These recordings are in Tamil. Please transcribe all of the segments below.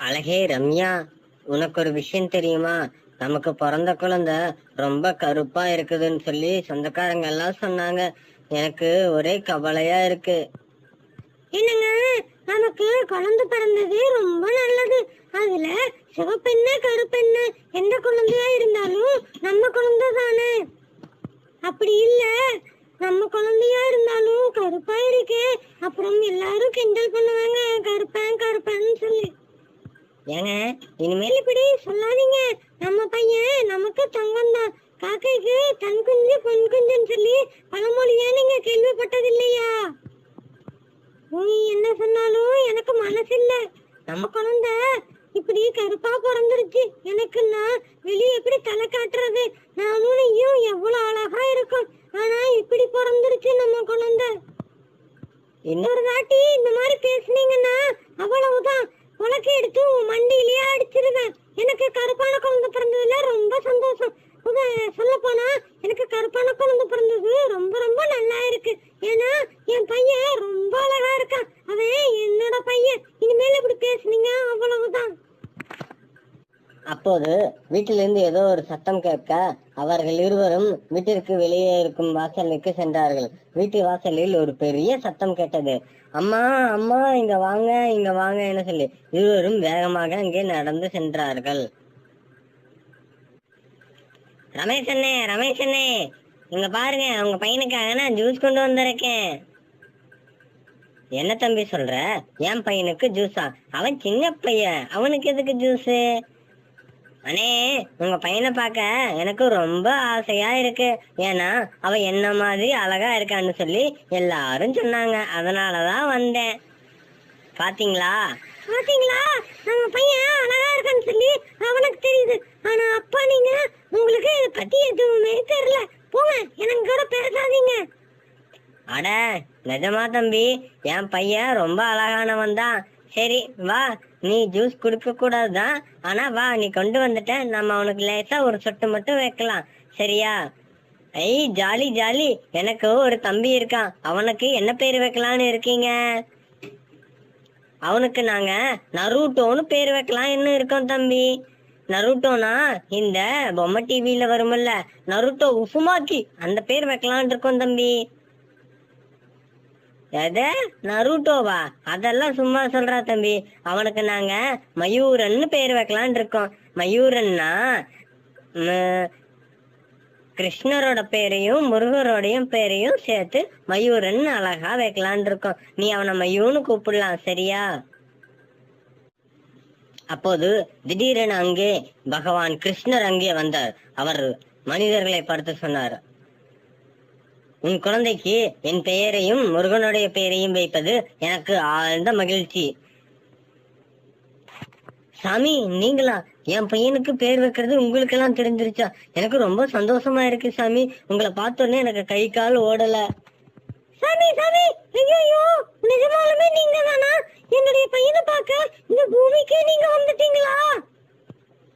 அழகே ரம்யா, உனக்கு ஒரு விஷயம் தெரியுமா? நமக்கு பிறந்த குழந்தை ரொம்ப கருப்பா இருக்குதுன்னு சொல்லி சொந்தக்காரங்க எல்லாம் சொன்னாங்க. எனக்கு ஒரே கவலையா இருக்கு. என்னங்க, நமக்கு குழந்தை பிறந்தது ரொம்ப நல்லது. அதுல சிவப்பெண்ண கருப்பெண்ண எந்த குழந்தையா இருந்தாலும் நம்ம குழந்தை தானே. அப்படி இல்ல, நம்ம குழந்தையா இருந்தாலும் கருப்பா இருக்கே, அப்புறம் எல்லாரும் கிண்டல் பண்ணுவாங்க கருப்பன் கருப்பன்னு சொல்லி. ஏங்க, இனிமேல் இப்படி சொல்லாதீங்க. நம்ம பையன் நமக்கு தங்கம் தான். காக்கைக்கு தன் குஞ்சு பொன் குஞ்சுன்னு சொல்லி பழமொழியா நீங்க கேள்விப்பட்டது இல்லையா? நீ என்ன சொன்னாலும் எனக்கு மனசு இல்ல. நம்ம குழந்தை இப்படி கருப்பா பிறந்துருச்சு. எனக்குன்னா வெளியே எப்படி தலை காட்டுறது? நானும் நீயும் எவ்வளவு அழகா இருக்கும். ஆனா இப்படி பிறந்துருச்சு நம்ம குழந்தை. இன்னொரு தாட்டி இந்த மாதிரி பேசுனீங்கன்னா அவ்வளவுதான், உனக்கு எடுத்து உன் மண்டியிலேயே அடிச்சிருவேன். எனக்கு கருப்பான குழந்தை பிறந்ததுல ரொம்ப சந்தோஷம். சொல்ல போனா எனக்கு கருப்பான குழந்தை பிறந்தது ரொம்ப ரொம்ப நல்லா இருக்கு. ஏன்னா என் பையன் ரொம்ப அழகா இருக்கான். அவன் என்னோட பையன். இனிமேல் இப்படி பேசுனீங்க அவ்வளவுதான். அப்போது வீட்டிலிருந்து ஏதோ ஒரு சத்தம் கேட்க அவர்கள் இருவரும் வீட்டிற்கு வெளியே இருக்கும் வாசலுக்கு சென்றார்கள். வீட்டு வாசலில் ஒரு பெரிய சத்தம் கேட்டது. அம்மா அம்மா, இங்க வாங்க இங்க வாங்க என சொல்லி இருவரும் வேகமாக அங்கே நடந்து சென்றார்கள். ரமேஷ் அண்ணே, இங்க பாருங்க, உங்க பையனுக்காக நான் ஜூஸ் கொண்டு வந்திருக்கேன். என்ன தம்பி சொல்ற? என் பையனுக்கு ஜூஸா? அவன் சின்ன பையன், அவனுக்கு எதுக்கு ஜூஸு? அண்ணே, உங்க பையனை பார்க்க எனக்கு ரொம்ப ஆசையா இருக்கு. ஏன்னா அவன் என்ன மாதிரி அழகா இருக்கான்னு சொல்லி எல்லாரும் சொன்னாங்க. அதனாலதான் வந்தேன். பாத்தீங்களா நம்ம பையன் அழகா இருக்கான்னு சொல்லி அவனுக்கு தெரியுது. ஆனா அப்பா நீங்க, உங்களுக்கு இதை பத்தி எதுவுமே தெரியல. போங்க, எனக்கு கூட பேசாதீங்க. அட நிஜமா தம்பி, என் பையன் ரொம்ப அழகானவன் தான். சரி வா, நீ ஜூஸ் குடுக்க கூடாதுதான், ஆனா வா, நீ கொண்டு வந்துட்ட, நம்ம அவனுக்கு லேசா ஒரு சொட்டு மட்டும் வைக்கலாம், சரியா? ஐ ஜாலி ஜாலி, எனக்கு ஒரு தம்பி இருக்கான். அவனுக்கு என்ன பேர் வைக்கலான்னு இருக்கீங்க? அவனுக்கு நாங்க நருட்டோன்னு பேர் வைக்கலாம்னு இருக்கோம் தம்பி. நருட்டோனா இந்த பொம்மை டிவியில வரும்ல, நருட்டோ உஃபுமாக்கி, அந்த பேர் வைக்கலான் இருக்கோம் தம்பி. எது நருட்டோவா? அதெல்லாம் சும்மா சொல்றா தம்பி. அவனுக்கு நாங்க மயூரன்னு பேர் வைக்கலான் இருக்கோம். மயூரன்னா கிருஷ்ணரோட பேரையும் முருகரோடையும் பேரையும் சேர்த்து மயூரன் அழகா வைக்கலான் இருக்கோம். நீ அவனை மயூன்னு கூப்பிடலாம், சரியா? அப்போது திடீரென அங்கே பகவான் கிருஷ்ணர் அங்கே வந்தார். அவர் மனிதர்களை பார்த்து சொன்னார், உன் குழந்தைக்கு என் பெயரையும் முருகனுடைய பெயரையும் வைப்பது எனக்கு ஆழ்ந்த மகிழ்ச்சி. சாமி, நீங்களா? என் பையனுக்கு பேர் வைக்கிறது உங்களுக்கு எல்லாம் தெரிஞ்சிருச்சா? எனக்கு ரொம்ப சந்தோஷமா இருக்கு சாமி. உங்களை பார்த்தோன்னே எனக்கு கை கால் ஓடல. சாமி, ஐயோ, நிஜமாலுமே நீங்க தானா? என்னுடைய பையனை பார்க்க இந்த பூமிக்கு நீங்க வந்துட்டீங்களா?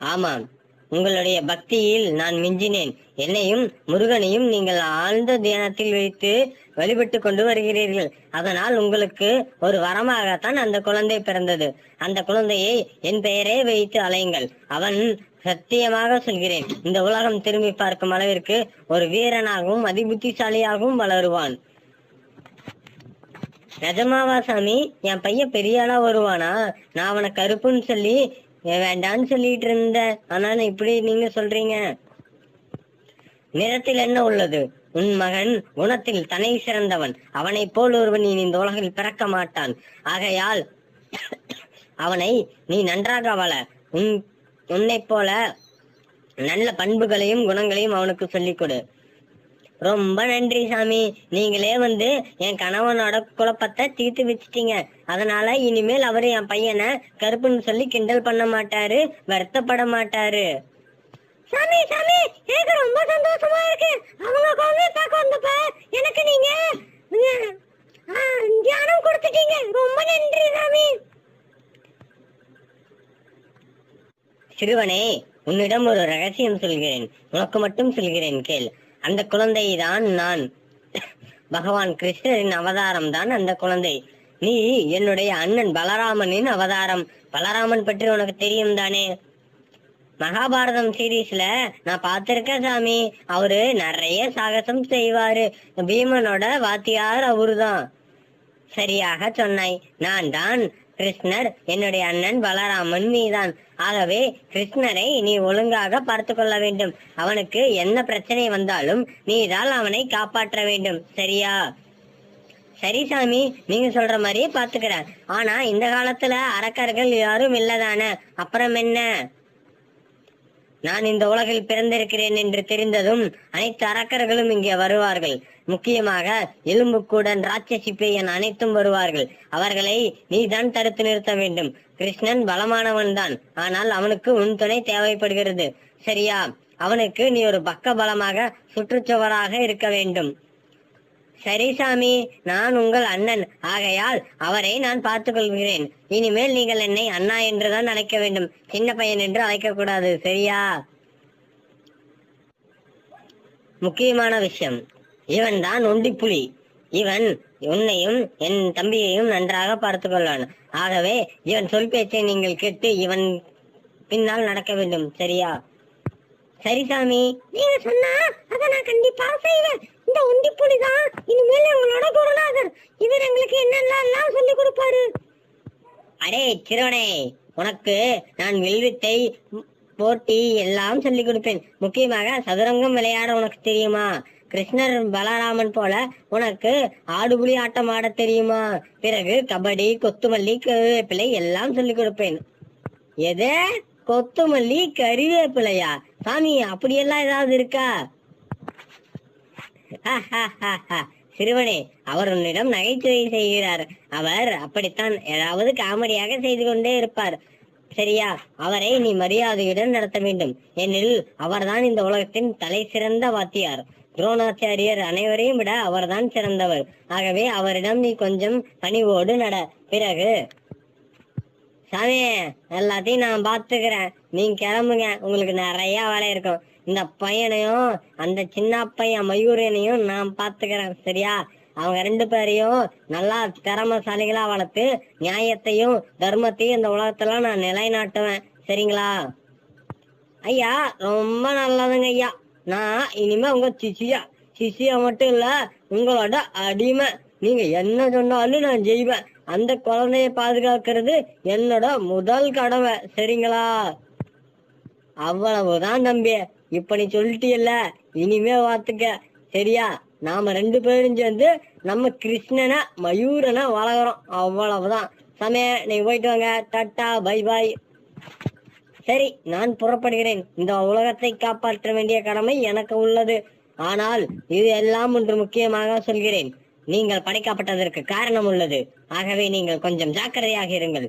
ஆமாம், உங்களுடைய பக்தியில் நான் மிஞ்சினேன். என்னையும் முருகனையும் நீங்கள் ஆழ்ந்த தியானத்தில் வைத்து வழிபட்டு கொண்டு வருகிறீர்கள். அதனால் உங்களுக்கு ஒரு வரமாகத்தான் அந்த குழந்தை பிறந்தது. அந்த குழந்தையை என் பெயரே வைத்து அலையுங்கள். அவன் சத்தியமாக சொல்கிறேன், இந்த உலகம் திரும்பி பார்க்கும் அளவிற்கு ஒரு வீரனாகவும் அதிபுத்திசாலியாகவும் வளருவான். நிஜமாவா சாமி? என் பையன் பெரிய ஆளா வருவானா? நான் அவனை கருப்புன்னு சொல்லி வேண்டான்னு சொல்லிட்டு இருந்தேன். ஆனா இப்படி நீங்க சொல்றீங்க. நிறத்தில் என்ன உள்ளது? உன் மகன் குணத்தில் தனி சிறந்தவன். அவனை போல் ஒருவன் நீ இந்த உலகில் பிறக்க மாட்டான். ஆகையால் அவனை நீ நன்றாக வள. உன்னை போல நல்ல பண்புகளையும் குணங்களையும் அவனுக்கு சொல்லிக் கொடு. ரொம்ப நன்றி சாமி. நீங்களே வந்து என் கணவனோட குழப்பத்தை தீர்த்து வச்சிட்டீங்க. அதனால இனிமேல் அவரு என் பையனை கருப்புன்னு சொல்லி கிண்டல் பண்ண மாட்டாரு, வருத்தப்பட மாட்டாரு. சாமி, எனக்கு ரொம்ப சந்தோஷமா இருக்கு. அவங்க குழந்தைய பார்க்க வந்தப்ப எனக்கு நீங்க தியானம் கொடுத்துட்டீங்க. ரொம்ப நன்றி சாமி. சிறுவனே, உன்னிடம் ஒரு ரகசியம் சொல்கிறேன். உனக்கு மட்டும் சொல்கிறேன், கேள். அந்த குழந்தை தான் நான். பகவான் கிருஷ்ணரின் அவதாரம் தான் அந்த குழந்தை. நீ என்னுடைய அண்ணன் பலராமனின் அவதாரம். பலராமன் பற்றி உனக்கு தெரியும் தானே? மகாபாரதம் சீரீஸ்ல நான் பார்த்திருக்கேன் சாமி. அவரு நிறைய சாகசம் செய்வாரு. பீமனோட வாத்தியார் அவருதான். சரியாக சொன்னாய். நான் தான் கிருஷ்ணர். என்னுடைய அண்ணன் பலராமன் நீதான். ஆகவே கிருஷ்ணரை நீ ஒழுங்காக பார்த்து கொள்ள வேண்டும். அவனுக்கு என்ன பிரச்சனை வந்தாலும் நீதான் அவனை காப்பாற்ற வேண்டும். சரியா? சரி சாமி, நீங்க சொல்ற மாதிரியே பாத்துக்கிறேன். ஆனா இந்த காலத்துல அரக்கர்கள் யாரும் இல்லதானே? அப்புறம் என்ன? நான் இந்த உலகில் பிறந்திருக்கிறேன் என்று தெரிந்ததும் அனைத்து அரக்கர்களும் இங்கே வருவார்கள். முக்கியமாக எலும்புக்கூடன், ராட்சசி பேயன் அனைத்தும் வருவார்கள். அவர்களை நீ தான் தடுத்து நிறுத்த வேண்டும். கிருஷ்ணன் பலமானவன் தான், ஆனால் அவனுக்கு உன் துணை தேவைப்படுகிறது. சரியா? அவனுக்கு நீ ஒரு பக்க பலமாக சுற்றுச்சுவராக இருக்க வேண்டும். சரி சாமி, நான் உங்கள் அண்ணன். ஆகையால் அவரை நான் பார்த்துக் கொள்கிறேன். இனிமேல் நீங்கள் என்னை அண்ணா என்றுதான் அழைக்க வேண்டும், சின்ன பையன் என்று அழைக்க கூடாது. சரியா? முக்கியமான விஷயம், இவன் தான் ஒண்டிப்புலி. இவன் உன்னையும் என் தம்பியையும் நன்றாக பார்த்து கொள்வான். ஆகவே இவன் சொல் பேச்சை நீங்கள் கேட்டு இவன் பின்னால் நடக்க வேண்டும். சரியா? சரி சாமி, நீங்க சொன்னா அதை நான் கண்டிப்பா செய்வேன். இந்த ஒண்டிப்புலிதான் இனிமேல் எங்களோட குருநாதர். இவர் எங்களுக்கு என்னெல்லாம் சொல்லி கொடுப்பாரு. அடே சிறுவனே, உனக்கு நான் வில்வித்தை போட்டி எல்லாம் சொல்லி கொடுப்பேன். முக்கியமாக சதுரங்கம் விளையாட உனக்கு தெரியுமா? கிருஷ்ணர் பலராமன் போல உனக்கு ஆடுபுலி ஆட்டம் ஆட தெரியுமா? பிறகு கபடி, கொத்துமல்லி, கருவேப்பிலை எல்லாம் சொல்லி கொடுப்பேன். எது? கொத்துமல்லி கறிவேப்பிலையா? சாமி, அப்படியெல்லாம் ஏதாவது இருக்கா? சிறுவனே, அவர் உன்னிடம் நகைச்சுவை செய்கிறார். அவர் அப்படித்தான் ஏதாவது காமெடியாக செய்து கொண்டே இருப்பார். சரியா? அவரை நீ மரியாதையுடன் நடத்த வேண்டும். ஏனெனில் அவர்தான் இந்த உலகத்தின் தலை சிறந்த வாத்தியார். துரோணாச்சாரியர் அனைவரையும் விட அவர்தான் சிறந்தவர். ஆகவே அவரிடம் நீ கொஞ்சம் பணிவோடு நட. பிறகு சாமி, எல்லாத்தையும் நான் பாத்துக்கிறேன், நீங்க கிளம்புங்க, உங்களுக்கு நிறைய வேலை இருக்கும். இந்த பையனையும் அந்த சின்ன பையன் மயூரனையும் நான் பாத்துக்கிறேன். சரியா? அவங்க ரெண்டு பேரையும் நல்லா திறமசாலிகளா வளர்த்து நியாயத்தையும் தர்மத்தையும் இந்த உலகத்துல நான் நிலைநாட்டுவேன். சரிங்களா? ஐயா, ரொம்ப நல்லதுங்க ஐயா. நான் இனிமே உங்க சிசியா மட்டும் இல்ல, உங்களோட அடிமை. நீங்க என்ன சொன்னாலும் நான் செய்வேன். அந்த குழந்தைய பாதுகாக்கிறது என்னோட முதல் கடமை. சரிங்களா? அவ்வளவுதான் தம்பி. இப்ப நீ சொல்லிட்டியல்ல, இனிமே வாத்துக்க. சரியா? நாம ரெண்டு பேரும் சேர்ந்து நம்ம கிருஷ்ணனை மயூரனை வளர்க்குறோம். அவ்வளவுதான். சமய, நீ போயிட்டு வாங்க. Tata, bye bye. சரி, நான் புறப்படுகிறேன். இந்த உலகத்தை காப்பாற்ற வேண்டிய கடமை எனக்கு உள்ளது. ஆனால் இது எல்லாம் ஒன்று முக்கியமாக சொல்கிறேன். நீங்கள் படைக்கப்பட்டதற்கு காரணம் உள்ளது. ஆகவே நீங்கள் கொஞ்சம் ஜாக்கிரதையாக இருங்கள்.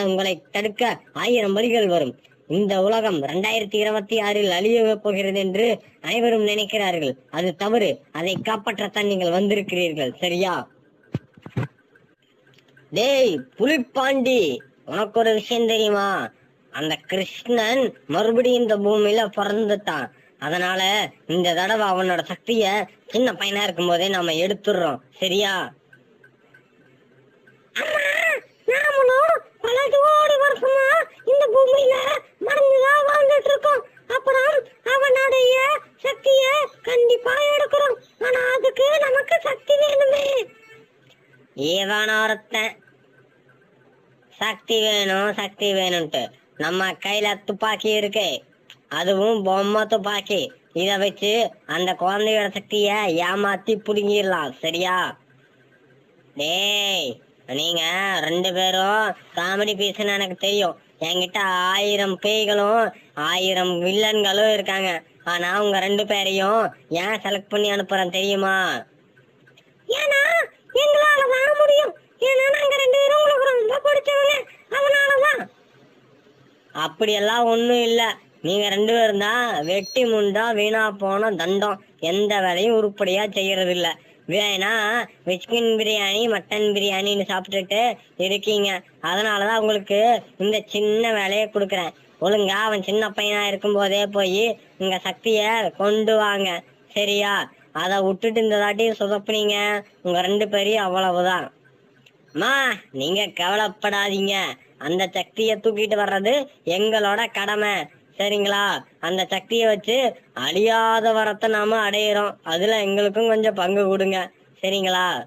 உங்களை தடுக்க 1000 வழிகள் வரும். இந்த உலகம் 2026 அழிய போகிறது என்று அனைவரும் நினைக்கிறார்கள். அது தவறு. அதை காப்பாற்றத்தான் நீங்கள் வந்திருக்கிறீர்கள். சரியா? டேய் புலிப்பாண்டி, உனக்கு ஒரு விஷயம் தெரியுமா? அந்த கிருஷ்ணன் மறுபடியும் இந்த பூமியில பிறந்துட்டான். அதனால இந்த தடவை அவனோட சக்திய சின்ன பையனா இருக்கும் போதே நாம எடுத்துடுறோம். சரியா? நாமளும் பல கோடி வருஷமா இந்த பூமியில மறந்துதான் வாழ்ந்துட்டு இருக்கோம். அப்புறம் அவனுடைய சக்திய கண்டிப்பா எடுக்கிறோம். ஆனா அதுக்கு நமக்கு சக்தி வேணுமே. ஏதான ஒருத்தன் சக்தி வேணும் சக்தி வேணும்ட்டு நம்ம கையில துப்பாக்கி இருக்கு, அதுவும் பொம்மை துப்பாக்கி. இத வச்சு அந்த குழந்தையோட சக்திய ஏமாத்தி புடுங்கிடலாம். சரியா? டேய், நீங்க ரெண்டு பேரும் காமெடி பீஸ்ன்னு எனக்கு தெரியும். என்கிட்ட 1000 பேய்களும் 1000 வில்லன்களும் இருக்காங்க. ஆனா உங்க ரெண்டு பேரையும் ஏன் செலக்ட் பண்ணி அனுப்புறேன் தெரியுமா? ஏன்னா எங்களாலதான் முடியும். ஏன்னா நாங்க ரெண்டு பேரும் உங்களுக்கு ரொம்ப பிடிச்சவங்க. அதனாலதான். அப்படியெல்லாம் ஒண்ணும் இல்ல. நீங்க ரெண்டு பேரும் தான் வெட்டி முண்டா வீணா போன தண்டம். எந்த வேலையும் உருப்படியா செய்யறது இல்ல. வேணா சிக்கன் பிரியாணி, மட்டன் பிரியாணின்னு சாப்பிட்டுட்டு இருக்கீங்க. அதனாலதான் உங்களுக்கு இந்த சின்ன வேலையை கொடுக்குறேன். ஒழுங்கா அவன் சின்ன பையனா இருக்கும் போதே போய் உங்க சக்திய கொண்டு வாங்க. சரியா? அதை விட்டுட்டு இந்த தாட்டி சொதப்புனீங்க, உங்க ரெண்டு பேரையும் அவ்வளவுதான். அம்மா, நீங்க கவலைப்படாதீங்க. அந்த சக்தியை தூக்கிட்டு வர்றது எங்களோட கடமை. சரிங்களா? அந்த சக்தியை வச்சு அழியாத வரத்தை நாம அடையிறோம். அதுல எங்களுக்கும் கொஞ்சம் பங்கு கொடுங்க. சரிங்களா?